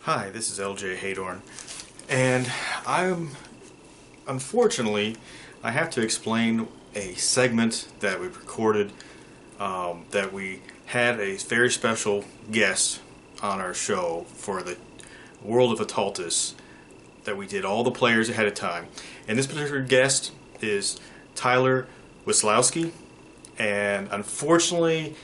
Hi, this is LJ Haydorn, and unfortunately, I have to explain a segment that we recorded, that we had a very special guest on our show for the World of Aetaltis, that we did all the players ahead of time. And this particular guest is Tyler Weslowski, and unfortunately,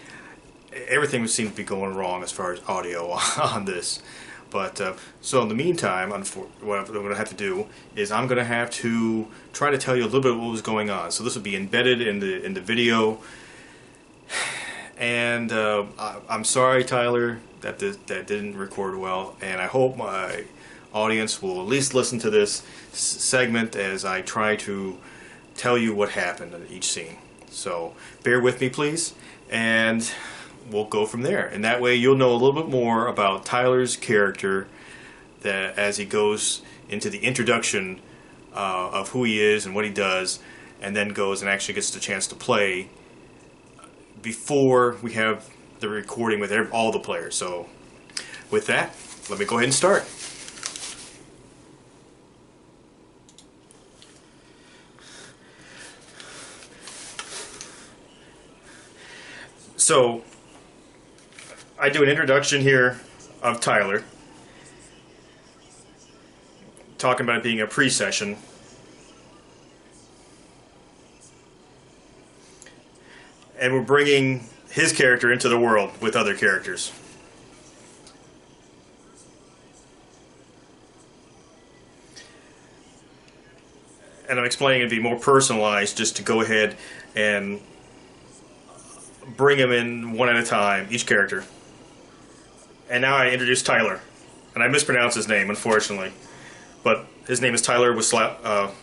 everything seems to be going wrong as far as audio on this. But so in the meantime, what I'm going to have to do is I'm going to have to try to tell you a little bit of what was going on. So this will be embedded in the video. And I'm sorry, Tyler, that that didn't record well. And I hope my audience will at least listen to this segment as I try to tell you what happened in each scene. So bear with me, please, and we'll go from there. And that way you'll know a little bit more about Tyler's character, that as he goes into the introduction of who he is and what he does, and then goes and actually gets the chance to play before we have the recording with all the players. So with that, let me go ahead and start. So I do an introduction here of Tyler, talking about it being a pre-session. And we're bringing his character into the world with other characters. And I'm explaining it to be more personalized, just to go ahead and bring him in one at a time, each character. And now I introduce Tyler, and I mispronounce his name, unfortunately, but his name is Tyler Weslowski.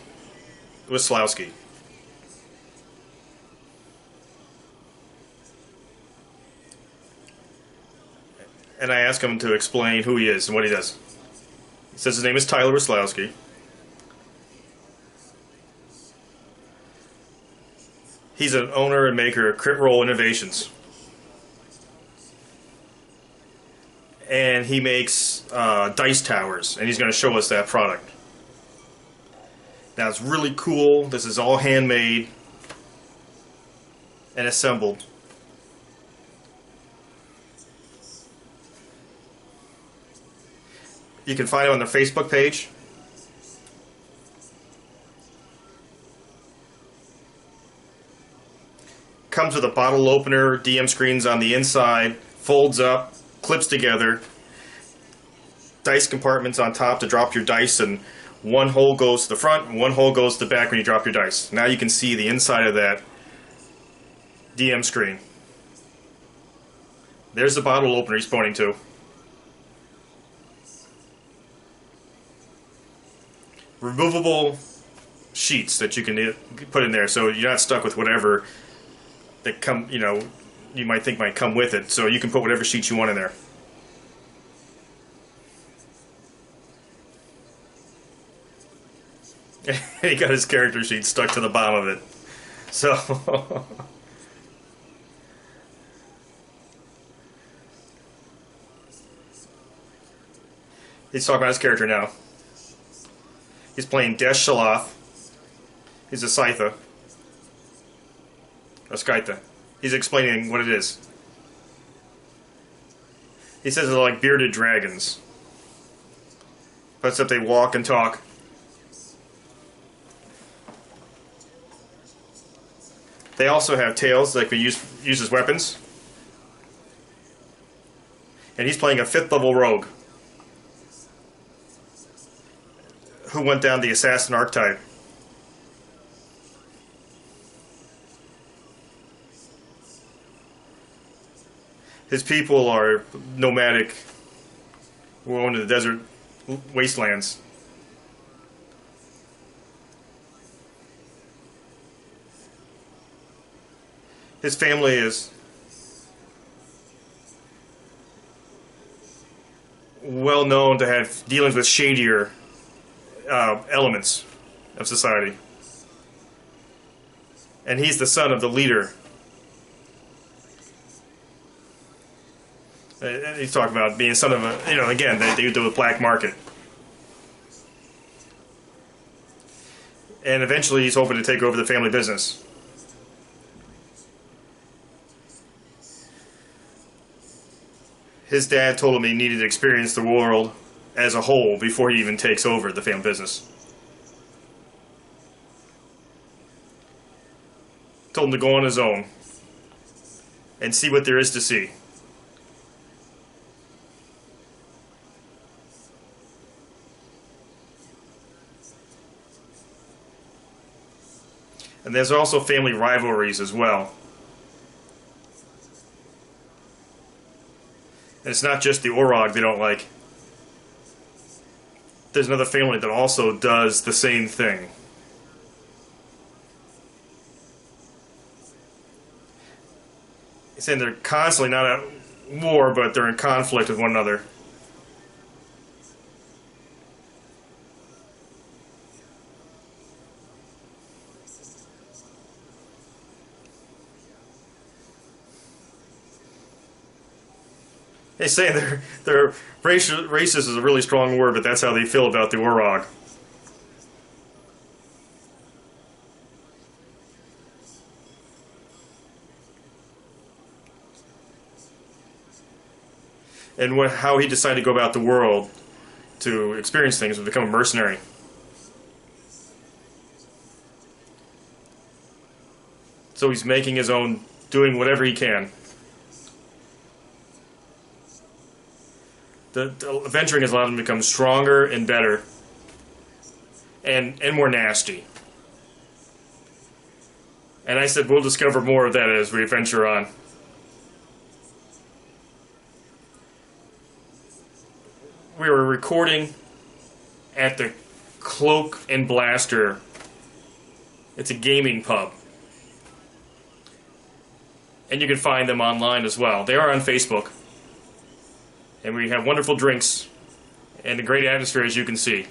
And I ask him to explain who he is and what he does. He says his name is Tyler Weslowski. He's an owner and maker of Crit Roll Innovations. And he makes dice towers, and he's going to show us that product. Now it's really cool. This is all handmade and assembled. You can find him on their Facebook page. Comes with a bottle opener, DM screens on the inside, folds up, clips together, dice compartments on top to drop your dice, and one hole goes to the front and one hole goes to the back when you drop your dice. Now you can see the inside of that DM screen. There's the bottle opener he's pointing to. Removable sheets that you can put in there, so you're not stuck with whatever that you might think might come with it. So you can put whatever sheets you want in there. He got his character sheet stuck to the bottom of it. So he's talking about his character now. He's playing Desh Shaloth. He's a Scytha. A Skytha. He's explaining what it is. He says they're like bearded dragons. Except they walk and talk. They also have tails that can be used as weapons. And he's playing a 5th level rogue who went down the assassin archetype. His people are nomadic, going to the desert wastelands. His family is well known to have dealings with shadier elements of society. And he's the son of the leader He's talking about being son of a, again, they do the black market. And eventually he's hoping to take over the family business. His dad told him he needed to experience the world as a whole before he even takes over the family business. Told him to go on his own and see what there is to see. And there's also family rivalries as well. And it's not just the Orog they don't like. There's another family that also does the same thing. He's saying they're constantly not at war, but they're in conflict with one another. They say they're racist is a really strong word, but that's how they feel about the Orog. And how he decided to go about the world to experience things and become a mercenary. So he's making his own, doing whatever he can. The adventuring has allowed him to become stronger and better and more nasty. And I said we'll discover more of that as we adventure on. We were recording at the Cloak and Blaster. It's a gaming pub. And you can find them online as well. They are on Facebook. And we have wonderful drinks and a great atmosphere, as you can see.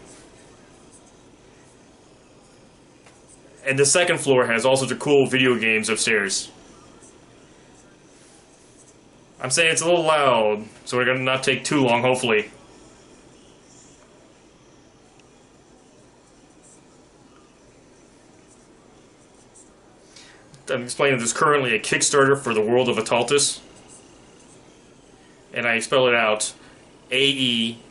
And the second floor has all sorts of cool video games upstairs. I'm saying it's a little loud, so we're going to not take too long, hopefully. I'm explaining there's currently a Kickstarter for the world of Aetaltis. And I spell it out, Aetaltis.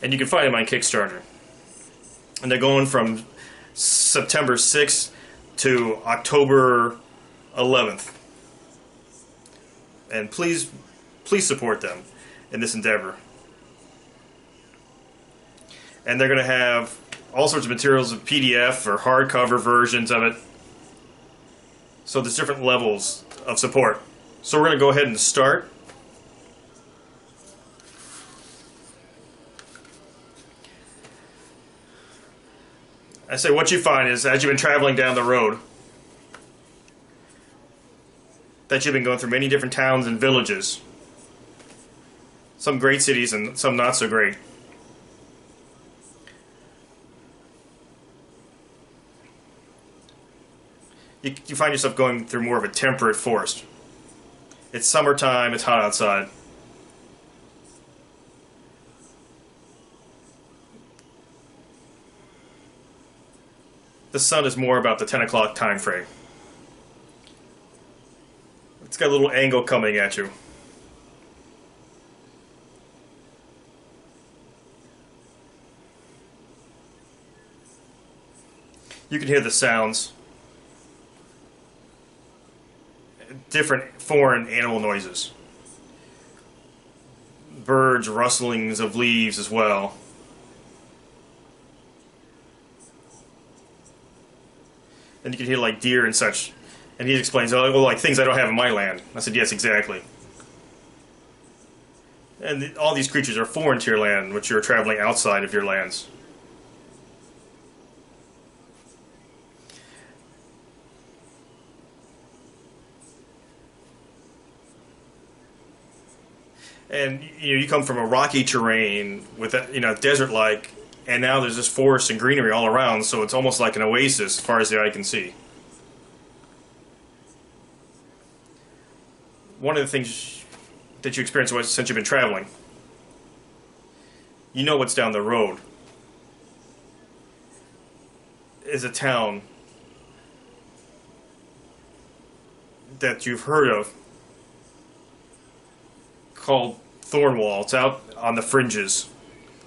And you can find them on Kickstarter. And they're going from September 6th to October 11th. And please support them in this endeavor. And they're going to have all sorts of materials of PDF or hardcover versions of it. So there's different levels of support. So we're going to go ahead and start. I say what you find is, as you've been traveling down the road, that you've been going through many different towns and villages. Some great cities and some not so great. You find yourself going through more of a temperate forest. It's summertime, it's hot outside. The sun is more about the 10 o'clock time frame. It's got a little angle coming at you. You can hear the sounds. Different foreign animal noises. Birds, rustlings of leaves as well. And you can hear like deer and such. And he explains, oh, well, like things I don't have in my land. I said, yes, exactly. And all these creatures are foreign to your land, which you're traveling outside of your lands. And you come from a rocky terrain with desert-like And now there's just forest and greenery all around, so it's almost like an oasis as far as the eye can see. One of the things that you experience since you've been traveling, you know what's down the road is a town that you've heard of called Thornwall. It's out on the fringes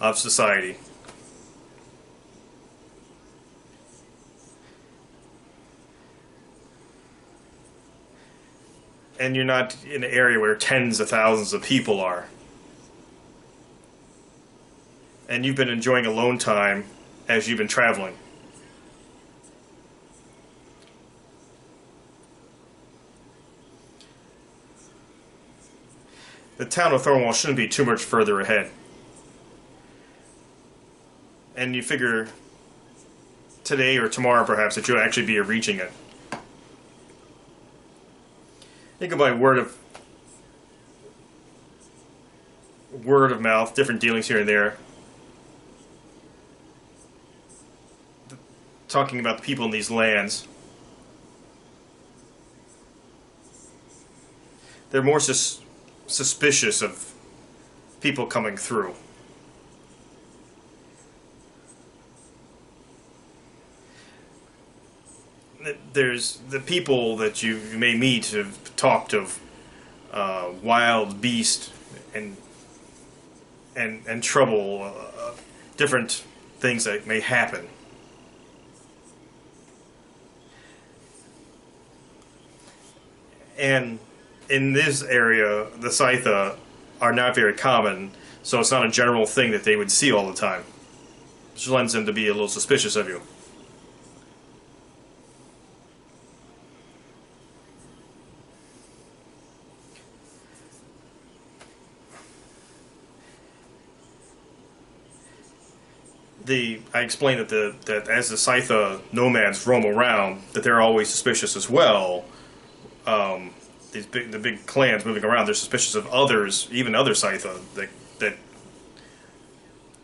of society. And you're not in an area where tens of thousands of people are. And you've been enjoying alone time as you've been traveling. The town of Thornwall shouldn't be too much further ahead. And you figure today or tomorrow perhaps that you'll actually be reaching it. You go by word of mouth, different dealings here and there, talking about the people in these lands. They're more suspicious of people coming through. There's the people that you may meet have talked of wild beast and trouble, different things that may happen. And in this area, the Scytha are not very common, so it's not a general thing that they would see all the time, which lends them to be a little suspicious of you. I explained that as the Scytha nomads roam around, that they're always suspicious as well. The big clans moving around, they're suspicious of others, even other Scytha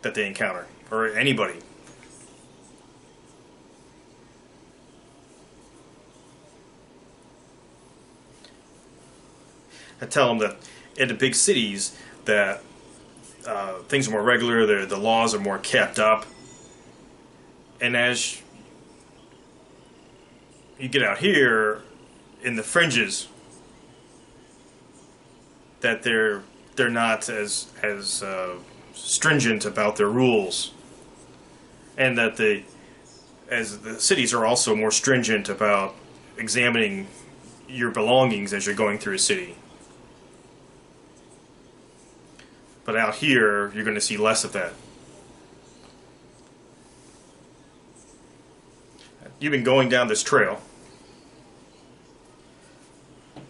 that they encounter, or anybody. I tell them that in the big cities that things are more regular, the laws are more kept up. And as you get out here in the fringes, that they're not as stringent about their rules, and that as the cities are also more stringent about examining your belongings as you're going through a city. But out here, you're going to see less of that. You've been going down this trail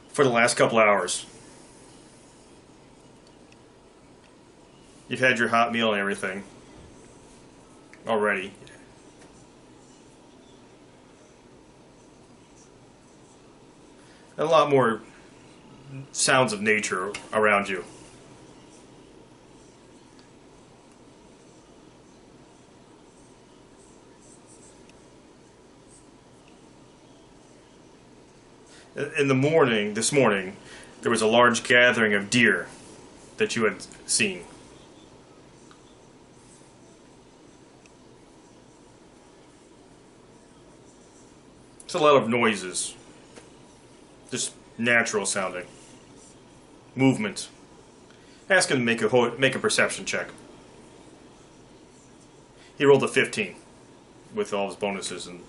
for the last couple hours. You've had your hot meal and everything already. A lot more sounds of nature around you. In the morning, this morning, there was a large gathering of deer that you had seen. It's a lot of noises, just natural sounding, movement. Ask him to make a perception check. He rolled a 15 with all his bonuses and.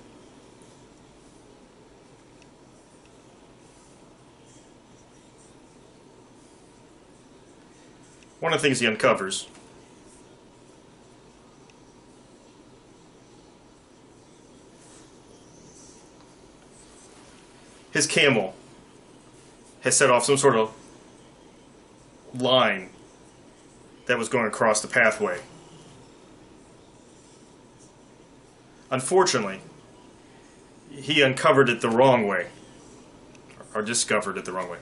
One of the things he uncovers his camel has set off some sort of line that was going across the pathway. Unfortunately, he uncovered it the wrong way, or discovered it the wrong way.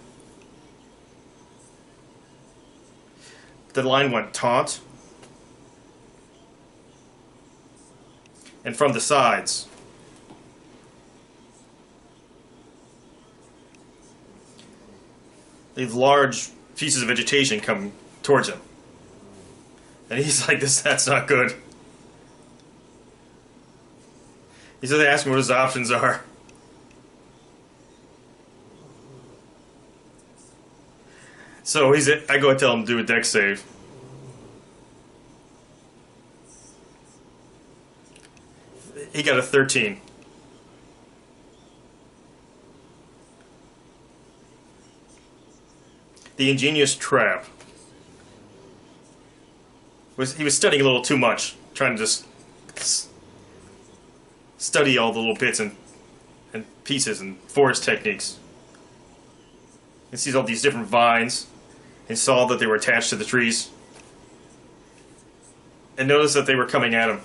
The line went taut, and from the sides. These large pieces of vegetation come towards him. And he's like, that's not good. He said they ask him what his options are. So I go and tell him to do a dex save. He got a 13. The ingenious trap. He was studying a little too much, trying to just study all the little bits and pieces and forest techniques. He sees all these different vines and saw that they were attached to the trees and noticed that they were coming at him.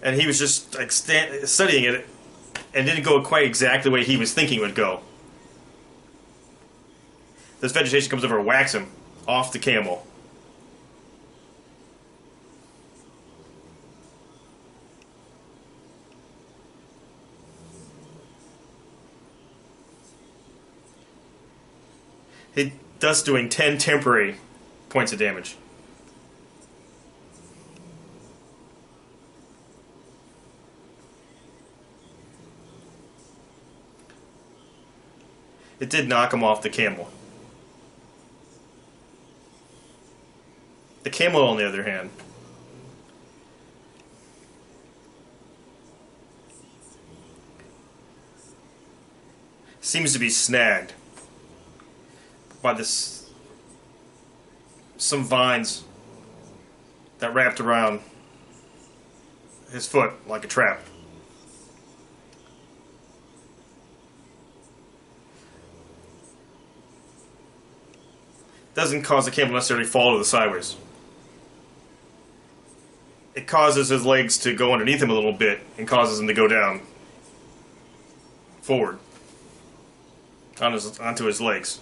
And he was just like studying it and didn't go quite exactly the way he was thinking it would go. This vegetation comes over and whacks him off the camel. Thus doing 10 temporary points of damage. It did knock him off the camel. The camel, on the other hand, seems to be snagged by some vines that wrapped around his foot like a trap. Doesn't cause the camel necessarily fall to the sideways. It causes his legs to go underneath him a little bit and causes him to go down forward onto his legs.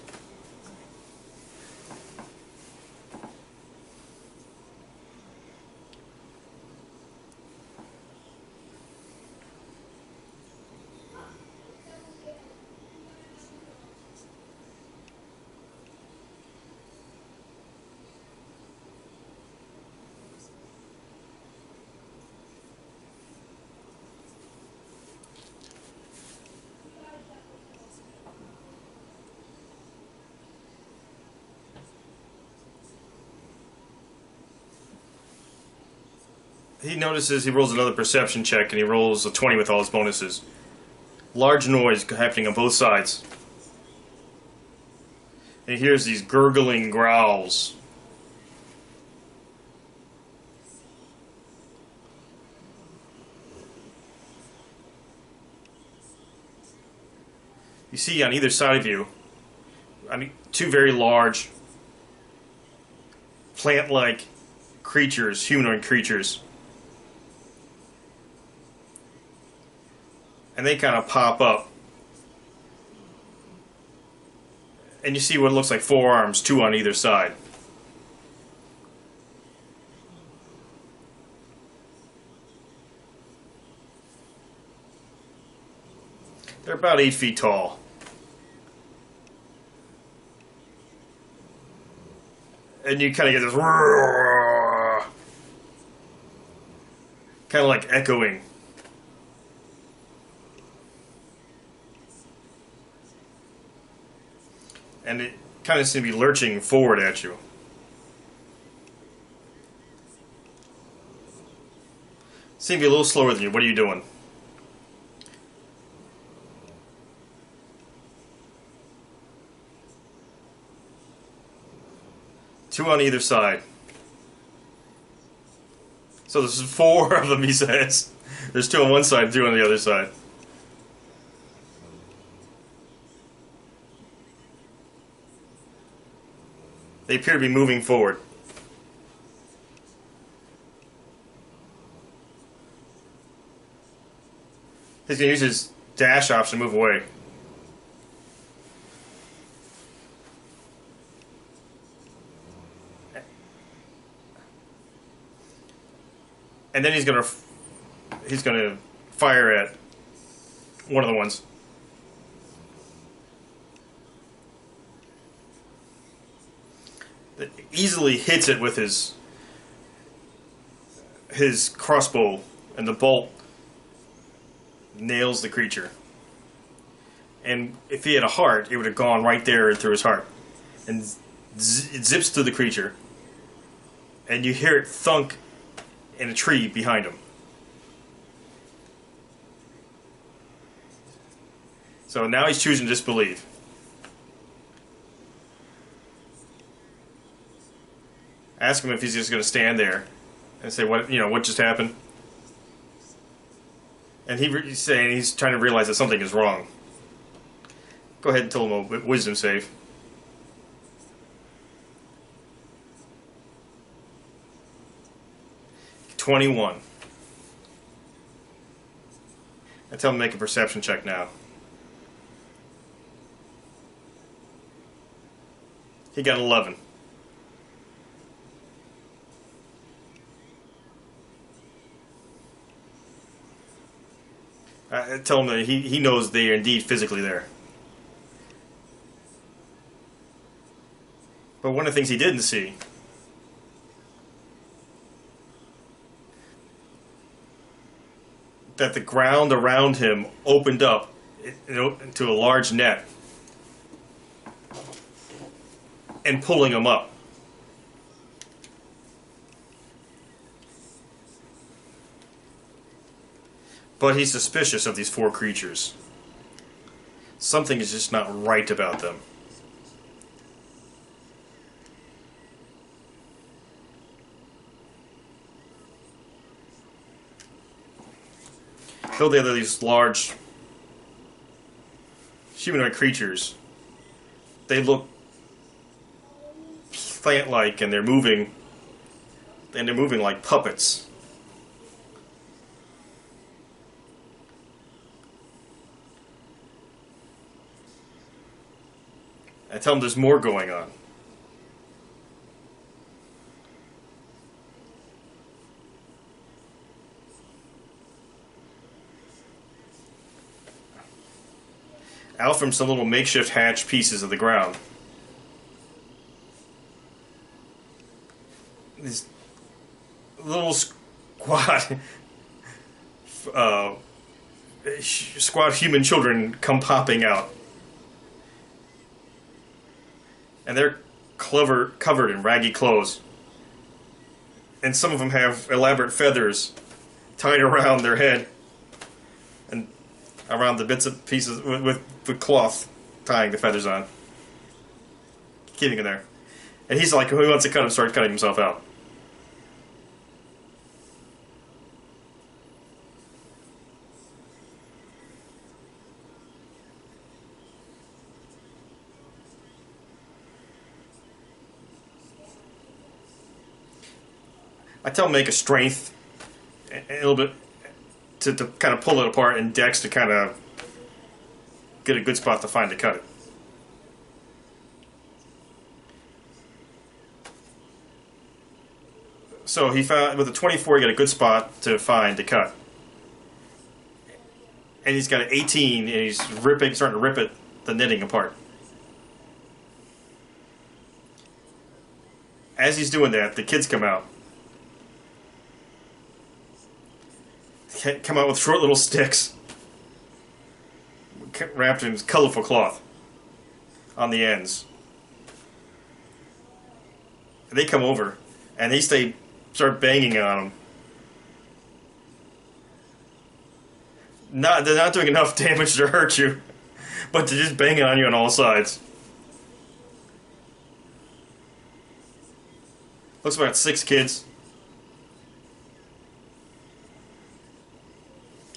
He notices he rolls another perception check and he rolls a 20 with all his bonuses. Large noise happening on both sides. And he hears these gurgling growls. You see on either side of you, two very large plant-like creatures, humanoid creatures. And they kind of pop up. And you see what looks like 4 arms, 2 on either side. They're about 8 feet tall. And you kind of get this kind of like echoing. And it kind of seems to be lurching forward at you. Seems to be a little slower than you. What are you doing? Two on either side. So there's 4 of them, he says. There's 2 on one side, 2 on the other side. They appear to be moving forward. He's going to use his dash option to move away. and then he's gonna fire at one of the ones. That easily hits it with his crossbow, and the bolt nails the creature. And if he had a heart, it would have gone right there through his heart. And it zips through the creature. And you hear it thunk in a tree behind him. So now he's choosing to disbelieve. Ask him if he's just going to stand there and say, what just happened? And he's saying he's trying to realize that something is wrong. Go ahead and tell him a wisdom save. $21. I tell him to make a perception check now. He got 11. I tell him that he knows they are indeed physically there. But one of the things he didn't see that the ground around him opened up into a large net and pulling him up. But he's suspicious of these four creatures. Something is just not right about them. Though they're these large humanoid creatures, they look plant-like, and they're moving like puppets. I tell them there's more going on. Out from some little makeshift hatch pieces of the ground, these little squad human children come popping out. And they're covered in raggy clothes. And some of them have elaborate feathers tied around their head and around the bits of pieces with cloth tying the feathers on, keeping it there. And he's like, who wants to cut him? Starts cutting himself out. I tell him to make a strength a little bit to kind of pull it apart, and Dex to kind of get a good spot to find to cut it. So he found, with a 24, he got a good spot to find to cut. And he's got an 18, and he's starting to rip the knitting apart. As he's doing that, the kids come out. Come out with short little sticks wrapped in colorful cloth on the ends. And they come over and they start banging on them. They're not doing enough damage to hurt you, but they're just banging on you on all sides. Looks like about 6 kids.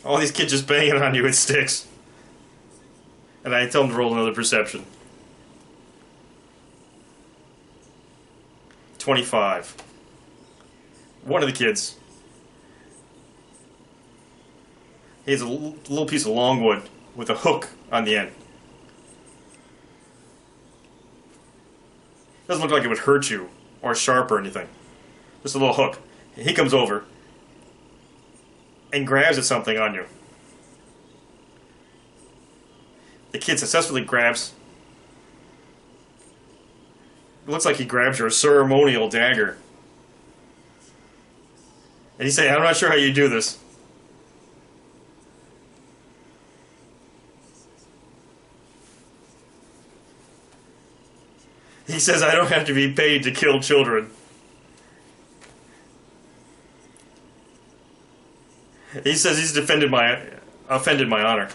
All these kids just banging on you with sticks. And I tell them to roll another perception. 25. One of the kids, he has a little piece of longwood with a hook on the end. Doesn't look like it would hurt you or sharp or anything. Just a little hook. He comes over and grabs at something on you. The kid successfully grabs. It looks like he grabs your ceremonial dagger. And he's saying, I'm not sure how you do this. He says, I don't have to be paid to kill children. He says he's offended my honor.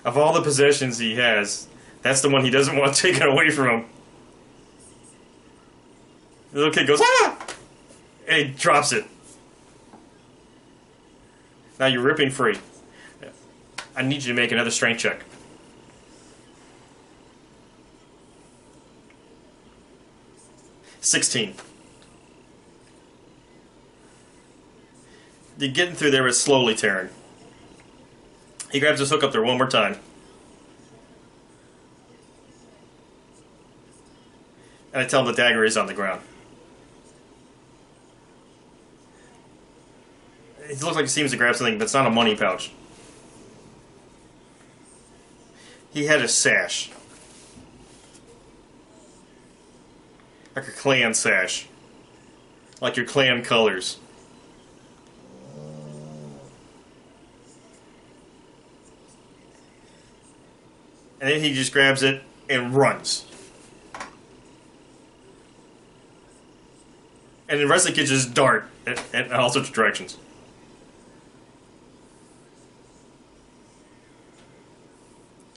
Of all the possessions he has, that's the one he doesn't want taken away from him. The little kid goes, ah! And he drops it. Now you're ripping free. I need you to make another strength check. $16. You're getting through there, but it's slowly tearing. He grabs his hook up there one more time. And I tell him the dagger is on the ground. It looks like he seems to grab something, but it's not a money pouch. He had a sash. Like a clan sash. Like your clan colors. And then he just grabs it and runs. And the rest of the kids just dart in all sorts of directions.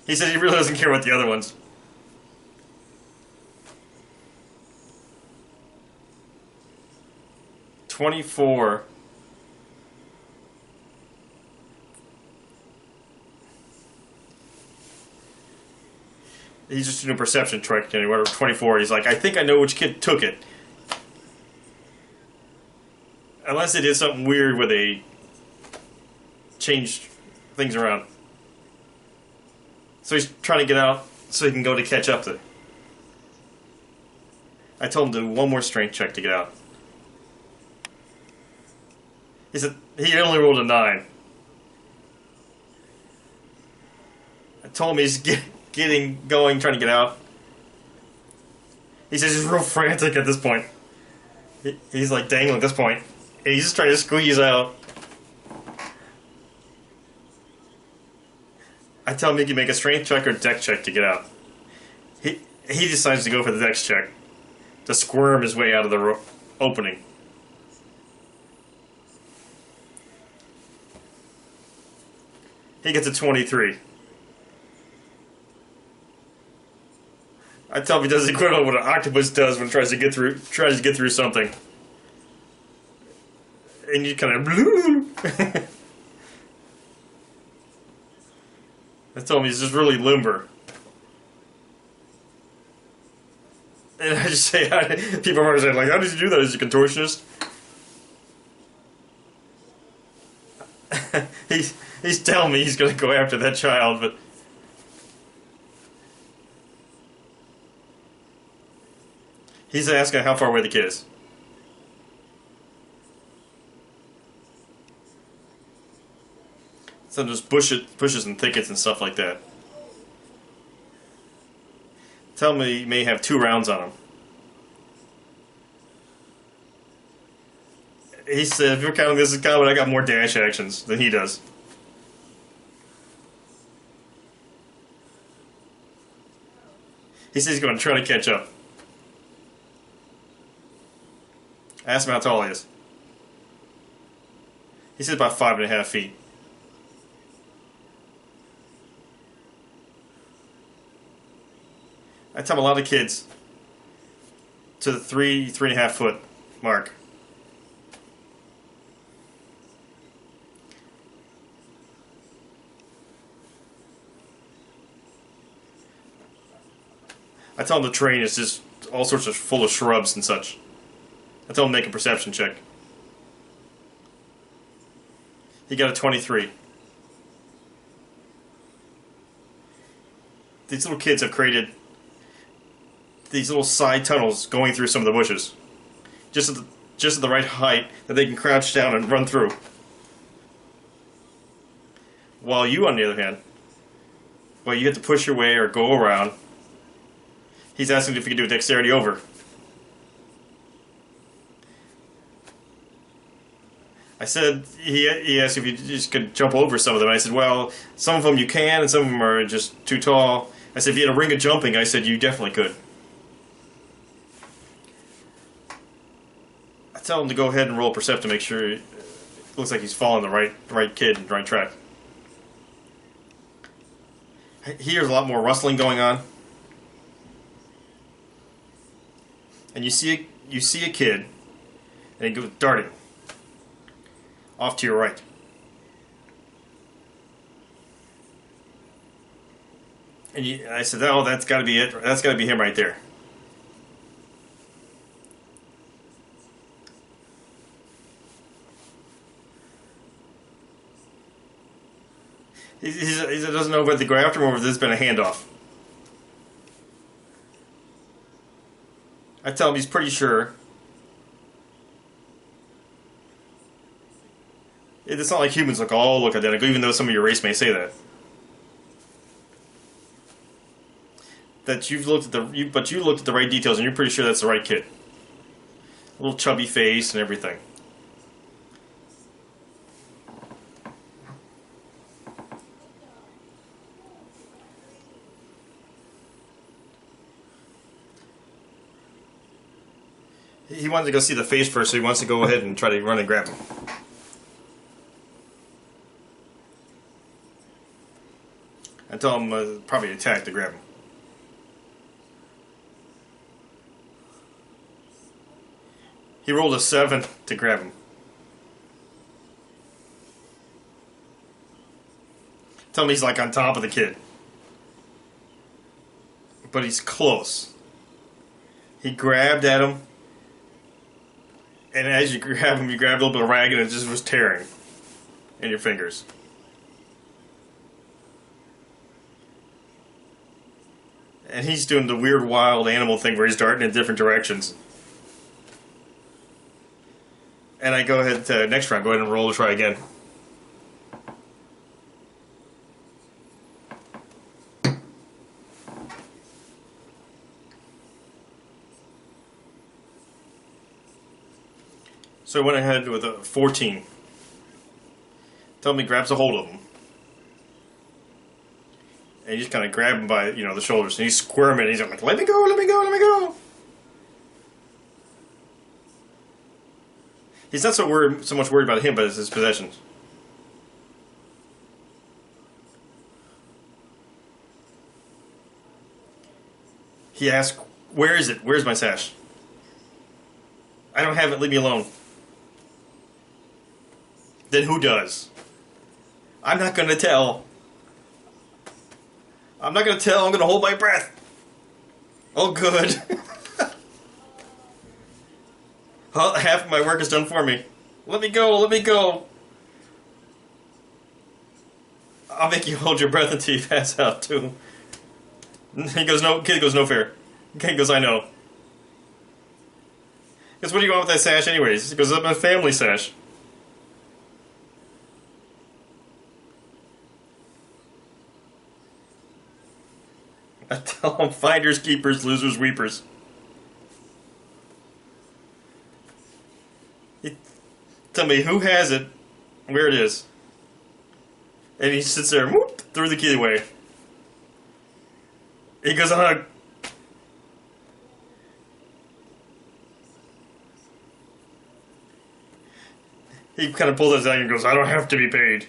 He said he really doesn't care about the other ones. $24. He's just doing a perception trick, and whatever, 24. He's like, I think I know which kid took it. Unless they did something weird where they changed things around. So he's trying to get out so he can go to catch up to it. I told him to do one more strength check to get out. He said he only rolled a 9. I told him he's going, trying to get out. He says he's real frantic at this point. He's like dangling at this point. And he's just trying to squeeze out. I tell him he can make a strength check or dex check to get out. He decides to go for the dex check. To squirm his way out of the opening. He gets a 23. I tell him he does the equivalent of what an octopus does when it tries to get through something. And you kind of I told him he's just really limber. And I just say, people are saying, like, how did you do that as a contortionist? He's telling me he's going to go after that child, but he's asking how far away the kid is. So there's bushes and thickets and stuff like that. Tell me he may have 2 rounds on him. He said, if you're counting this as combat, I got more dash actions than he does. He says he's going to try to catch up. I asked him how tall he is. He said about 5.5 feet. I tell a lot of kids to the 3.5 foot mark. I tell them the terrain is just all sorts of full of shrubs and such. I tell him to make a perception check. He got a 23. These little kids have created these little side tunnels going through some of the bushes. Just at the right height that they can crouch down and run through. While you, on the other hand, well, you have to push your way or go around. He's asking if you can do a dexterity over. I said, he asked if you just could jump over some of them. I said, well, some of them you can, and some of them are just too tall. I said, if you had a ring of jumping, I said, you definitely could. I tell him to go ahead and roll Percept to make sure it looks like he's following the right kid and the right track. He hears a lot more rustling going on. And you see a kid, and he goes darting off to your right. And I said, oh, that's got to be it. That's got to be him right there. He doesn't know whether to go after him or if there's been a handoff. I tell him he's pretty sure. It's not like humans all look identical, even though some of your race may say that. That you've looked at but you looked at the right details, and you're pretty sure that's the right kid. A little chubby face and everything. He wanted to go see the face first, so he wants to go ahead and try to run and grab him. I tell him probably attack to grab him. He rolled a 7 to grab him. Tell him he's like on top of the kid. But he's close. He grabbed at him. And as you grab him, you grab a little bit of rag and it just was tearing in your fingers. And he's doing the weird wild animal thing where he's darting in different directions. And I go ahead to next round, go ahead and roll to try again. So I went ahead with a 14. Tell me, grabs a hold of him. And you just kind of grab him by, the shoulders. And he's squirming. He's like, let me go, let me go, let me go. He's not so much worried about him, but it's his possessions. He asks, where is it? Where's my sash? I don't have it. Leave me alone. Then who does? I'm not going to tell. I'm not going to tell. I'm going to hold my breath. Oh, good. Half of my work is done for me. Let me go. Let me go. I'll make you hold your breath until you pass out, too. He goes, no. Kid goes, no fair. Kid goes, I know. Because what do you want with that sash anyways? He goes, I'm a family sash. I tell them, finders, keepers, losers, weepers. He tell me who has it, where it is. And he sits there, whoop, threw the key away. He goes, he kind of pulls us out and goes, I don't have to be paid.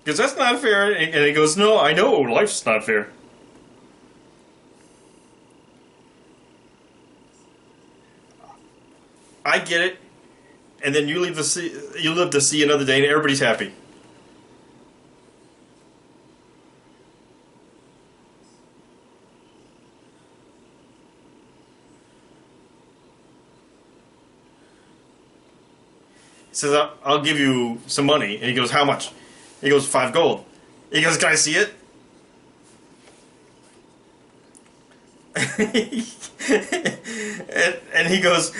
Because that's not fair. And he goes, no, I know, life's not fair. I get it. And then you live to see another day and everybody's happy. He says, I'll give you some money. And he goes, how much? He goes, 5 gold. He goes, can I see it? and he goes,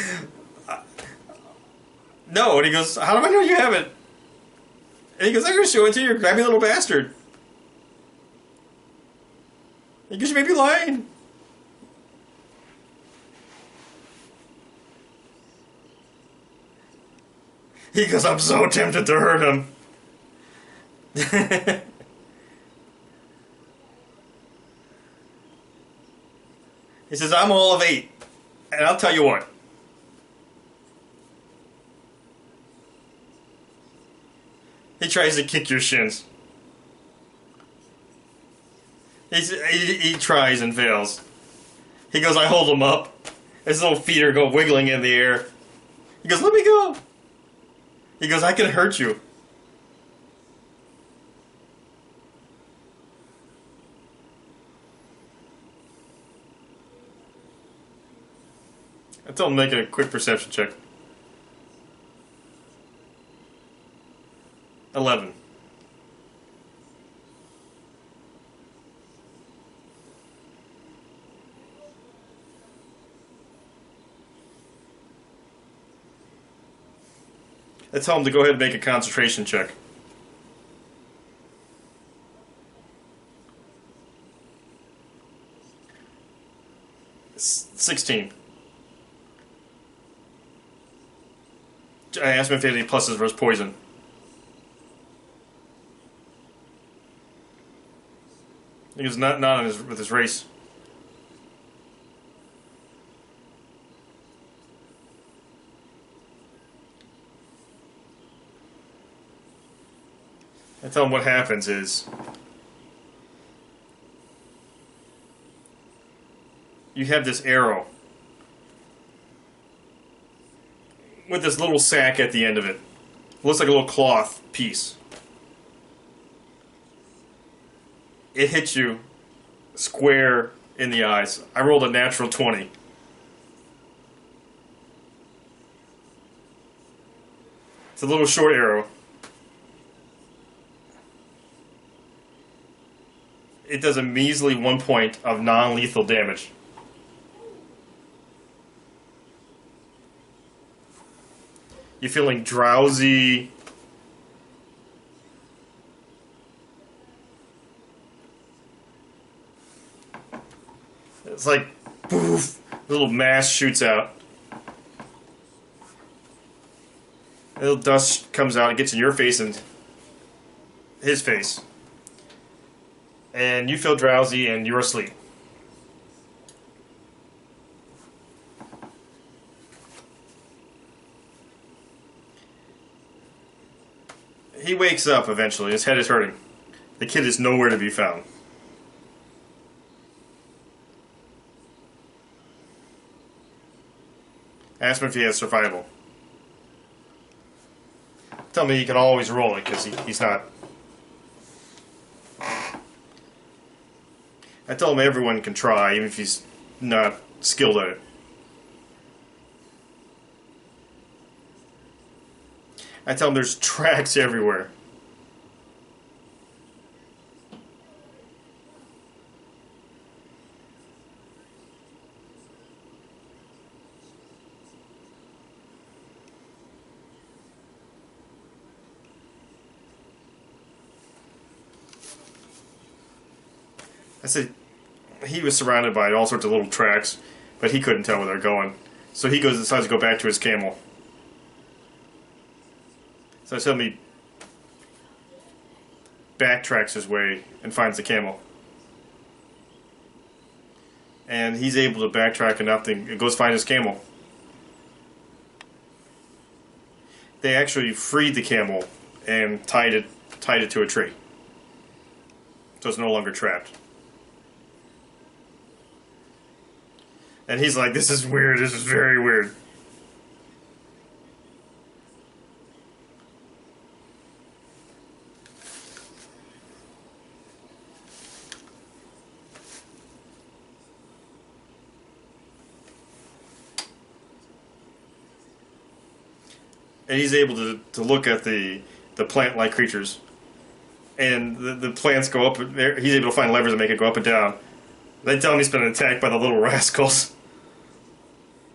no. And he goes, how do I know you have it? And he goes, I'm gonna show it to you, you grabby little bastard. He goes, you may be lying. He goes, I'm so tempted to hurt him. He says, I'm all of 8. And I'll tell you what. He tries to kick your shins. He tries and fails. He goes, I hold him up. His little feet are go wiggling in the air. He goes, let me go. He goes, I can hurt you. I told him to make a quick perception check. 11. I tell him to go ahead and make a concentration check. 16. I asked him if he had any pluses versus poison. He was not on with his race. I tell him what happens is you have this arrow with this little sack at the end of it. It looks like a little cloth piece. It hits you square in the eyes. I rolled a natural 20. It's a little short arrow. It does a measly 1 point of non-lethal damage. You're feeling drowsy. It's like, poof, a little mass shoots out. A little dust comes out, it gets in your face and his face. And you feel drowsy and you're asleep. He wakes up eventually, his head is hurting. The kid is nowhere to be found. Ask him if he has survival. Tell me he can always roll it, because he's not. I tell him everyone can try, even if he's not skilled at it. I tell him there's tracks everywhere. I said he was surrounded by all sorts of little tracks, but he couldn't tell where they're going. So he decides to go back to his camel. So I tell him he backtracks his way and finds the camel. And he's able to backtrack enough to goes find his camel. They actually freed the camel and tied it to a tree. So it's no longer trapped. And he's like, this is weird, this is very weird. And he's able to look at the plant-like creatures. And the plants go up, he's able to find levers that make it go up and down. They tell him he's been attacked by the little rascals.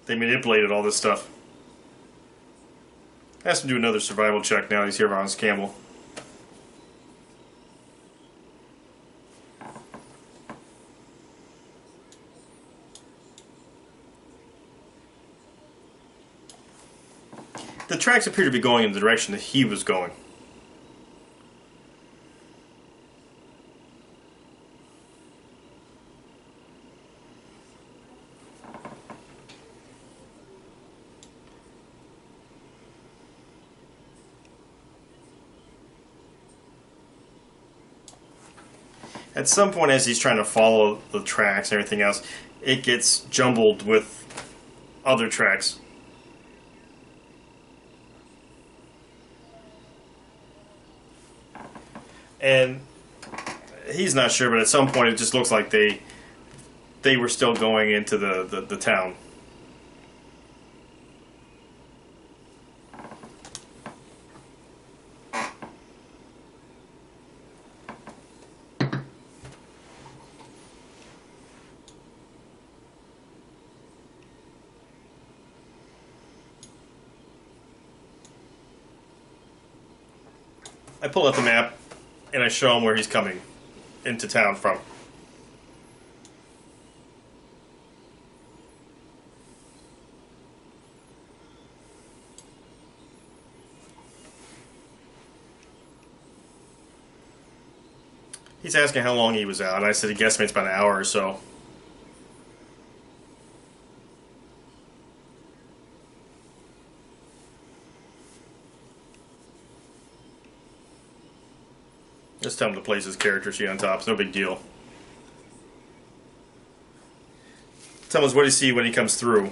They manipulated all this stuff. I asked him to do another survival check now he's here on his camel. The tracks appear to be going in the direction that he was going. At some point, as he's trying to follow the tracks and everything else, it gets jumbled with other tracks. And he's not sure, but at some point it just looks like they were still going into the town. I pull out the map and I show him where he's coming into town from. He's asking how long he was out, and I said he guesstimates about an hour or so. Just tell him to place his character sheet on top. It's no big deal. Tell him what he see when he comes through.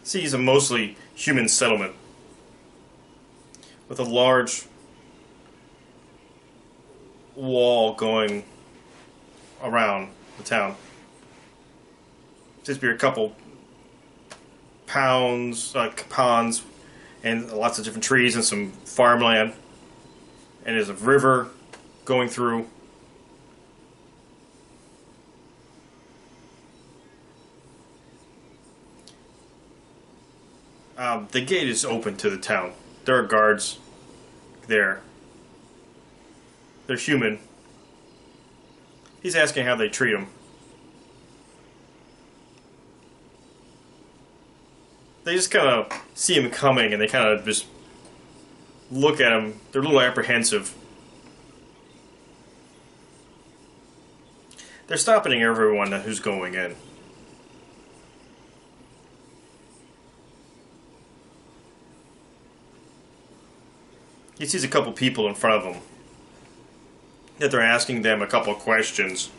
Sees a mostly human settlement with a large wall going around the town. Seems to be a couple ponds and lots of different trees and some farmland, and there's a river going through. The gate is open to the town. There are guards there. They're human. He's asking how they treat him. They just kind of see him coming and they kind of just look at him. They're a little apprehensive. They're stopping everyone who's going in. He sees a couple people in front of him that they're asking them a couple of questions.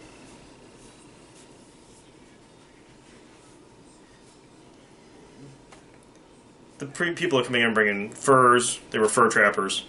The people are coming in bringing furs. They were fur trappers.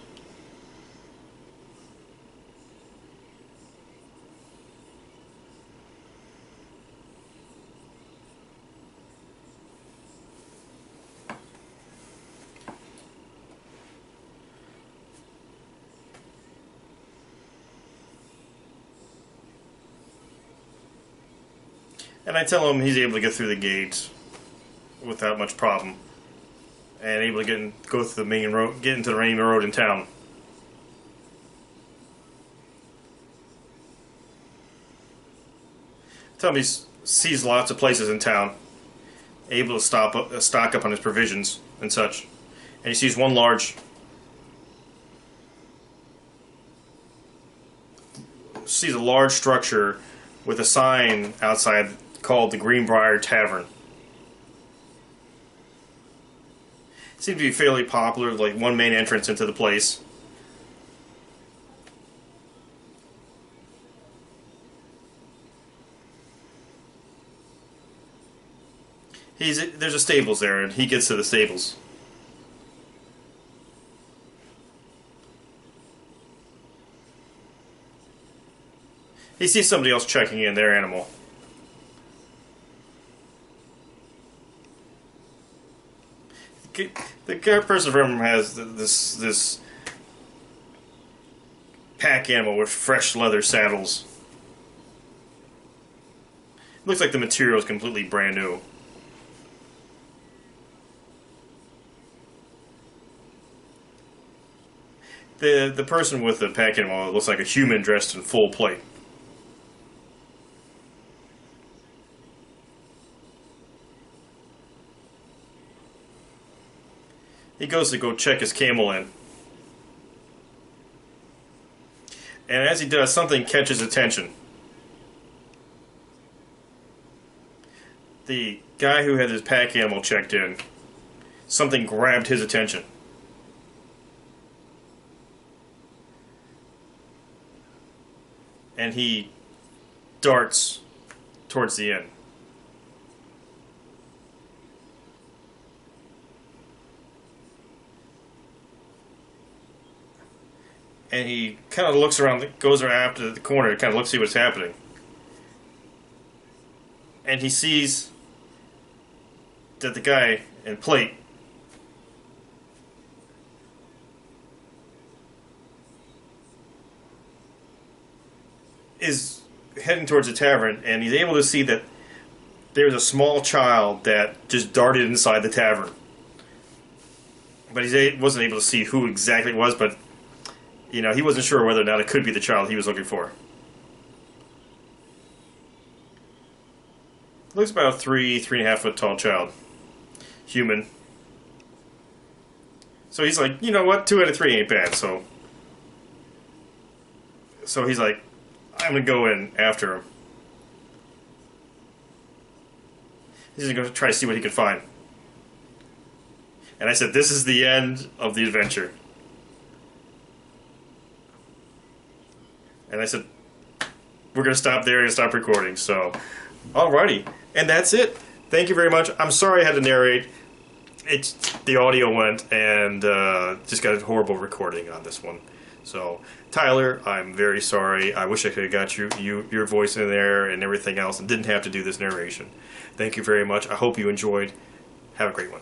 And I tell him he's able to get through the gate without much problem. And able to go through the main road, get into the main road in town. Tell him he sees lots of places in town, able to stock up on his provisions and such. And he sees one large, sees a large structure with a sign outside called the Greenbrier Tavern. Seems to be fairly popular, like one main entrance into the place. There's a stables there, and he gets to the stables. He sees somebody else checking in their animal. The person from him has this pack animal with fresh leather saddles. Looks like the material is completely brand new. The person with the pack animal looks like a human dressed in full plate. He goes to go check his camel in. And as he does, something catches attention. The guy who had his pack animal checked in, something grabbed his attention. And he darts towards the inn. And he kind of looks around, goes around after the corner to kind of look see what's happening. And he sees that the guy in plate is heading towards the tavern, and he's able to see that there's a small child that just darted inside the tavern. But he wasn't able to see who exactly it was, but you know, he wasn't sure whether or not it could be the child he was looking for. Looks about a 3.5 foot tall child. Human. So he's like, you know what, 2 out of 3 ain't bad, so he's like, I'm gonna go in after him. He's gonna try to see what he can find. And I said, this is the end of the adventure. And I said, we're going to stop there and stop recording. So, alrighty. And that's it. Thank you very much. I'm sorry I had to narrate. The audio went and just got a horrible recording on this one. So, Tyler, I'm very sorry. I wish I could have got your voice in there and everything else and didn't have to do this narration. Thank you very much. I hope you enjoyed. Have a great one.